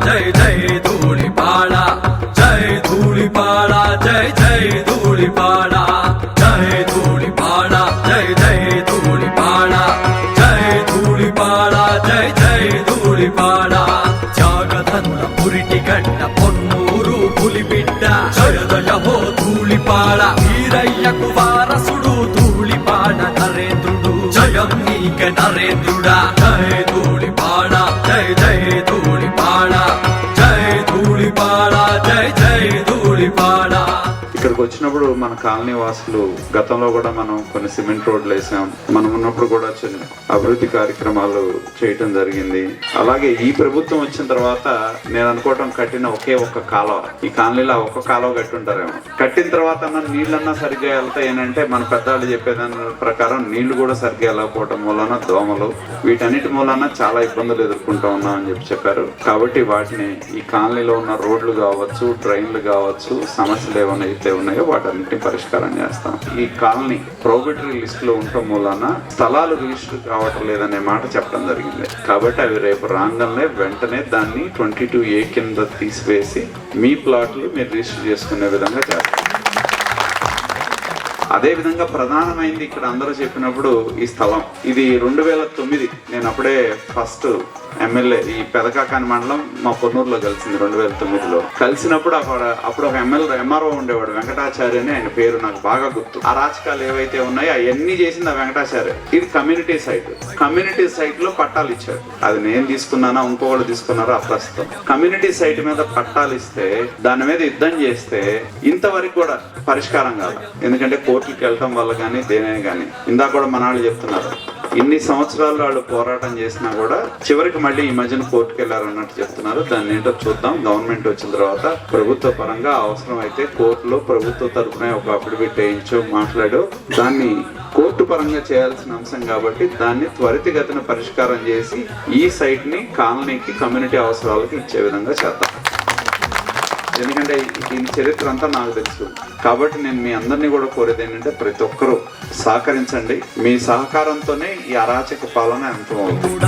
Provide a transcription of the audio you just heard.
जय जय धूलिपाड़ा, जय धूलिपाड़ा, जय जय धूलिपाड़ा, जय धूलिपाड़ा, जय जय धूलिपाड़ा, जय धूलिपाड़ा, जय जय धूलिपाड़ा। जागधन्न पुरिटिगड्ड పొన్నూరు పులిబిడ్డ జయ జయ హో ధూళిపాడ, వీరయ్యకు వారసుడు ధూళిపాడ నరేంద్రుడు, జయం నీకే నరేంద్రుడా। జయ ధూళిపాడ, జయ జయ ధూళిపాడ, జయ ధూళిపాడ, జయ జయ ధూళిపాడ। ఇక్కడికి వచ్చినప్పుడు మన కాలనీ వాసులు గతంలో కూడా మనం కొన్ని సిమెంట్ రోడ్లు వేసాం, మనం ఉన్నప్పుడు కూడా చిన్న అభివృద్ధి కార్యక్రమాలు చేయటం జరిగింది। అలాగే ఈ ప్రభుత్వం వచ్చిన తర్వాత నేను అనుకోవటం కట్టిన ఒకే ఒక్క కాలువ, ఈ కాలనీలో ఒక్క కాలువ కట్టుంటారేమో, కట్టిన తర్వాత నీళ్ళన్నా సరిగ్గా వెళ్తాయనంటే మన పెద్దవాళ్ళు చెప్పేదాని ప్రకారం నీళ్లు కూడా సరిగ్గా వెళ్ళకపోవటం మూలన దోమలు వీటన్నిటి మూలన చాలా ఇబ్బందులు ఎదుర్కొంటూ ఉన్నాం అని చెప్పారు। కాబట్టి వాటిని ఈ కాలనీలో ఉన్న రోడ్లు కావచ్చు, డ్రైన్లు కావచ్చు, సమస్యలు ఏమైనా అయితే ఉన్నాయో వాటన్నిటిని పరిష్కారం చేస్తాం। ఈ కాలనీ ప్రోబిటరీ లిస్ట్ లో ఉండటం మూలన స్థలాలు రిజిస్టర్ కావటం లేదనే మాట చెప్పడం జరిగింది। కాబట్టి అవి రేపు రాగానే వెంటనే దాన్ని 22A కింద తీసివేసి మీ ప్లాట్లు మీరు రిజిస్టర్ చేసుకునే విధంగా చేస్తాం। అదే విధంగా ప్రధానమైంది ఇక్కడ అందరూ చెప్పినప్పుడు ఈ స్థలం, ఇది 2009 నేను అప్పుడే ఫస్ట్ ఎమ్మెల్యే ఈ పెదకాకాని మండలం మా పొన్నూరులో కలిసింది 2009లో కలిసినప్పుడు అప్పుడు ఒక ఎంఆర్ఓ ఉండేవాడు వెంకటాచార్య అని, ఆయన పేరు నాకు బాగా గుర్తు। అరాచకాలు ఏవైతే ఉన్నాయో అవన్నీ చేసింది ఆ వెంకటాచార్య। ఇది కమ్యూనిటీ సైట్, కమ్యూనిటీ సైట్ లో పట్టాలు ఇచ్చారు, అది నేను తీసుకున్నానా ఇంకోళ్ళు తీసుకున్నారో అప్రస్తుతం। కమ్యూనిటీ సైట్ మీద పట్టాలు ఇస్తే దాని మీద యుద్ధం చేస్తే ఇంతవరకు కూడా పరిష్కారం కాదు, ఎందుకంటే కోర్టుకి వెళ్ళటం వల్ల కానీ దేనే కానీ ఇందాక కూడా మన వాళ్ళు చెప్తున్నారు ఇన్ని సంవత్సరాలు వాళ్ళు పోరాటం చేసినా కూడా చివరికి మళ్ళీ ఈ మధ్యన కోర్టుకు వెళ్ళారు అన్నట్టు చెప్తున్నారు। దాన్ని ఏంటో చూద్దాం, గవర్నమెంట్ వచ్చిన తర్వాత ప్రభుత్వ పరంగా అవసరం అయితే కోర్టులో ప్రభుత్వ తరఫున ఒక అఫిడవిట్ వేయించో మాట్లాడో దాన్ని కోర్టు పరంగా చేయాల్సిన అంశం కాబట్టి దాన్ని త్వరితగతిన పరిష్కారం చేసి ఈ సైట్ ని కాలనీకి కమ్యూనిటీ అవసరాలకు ఇచ్చే విధంగా చేద్దాం। ఎందుకంటే దీని చరిత్ర అంతా నాకు తెలుసు కాబట్టి నేను మీ అందరినీ కూడా కోరేది ఏంటంటే ప్రతి ఒక్కరూ సహకరించండి, మీ సహకారంతోనే ఈ అరాచక పాలన అంతమవుతుంది।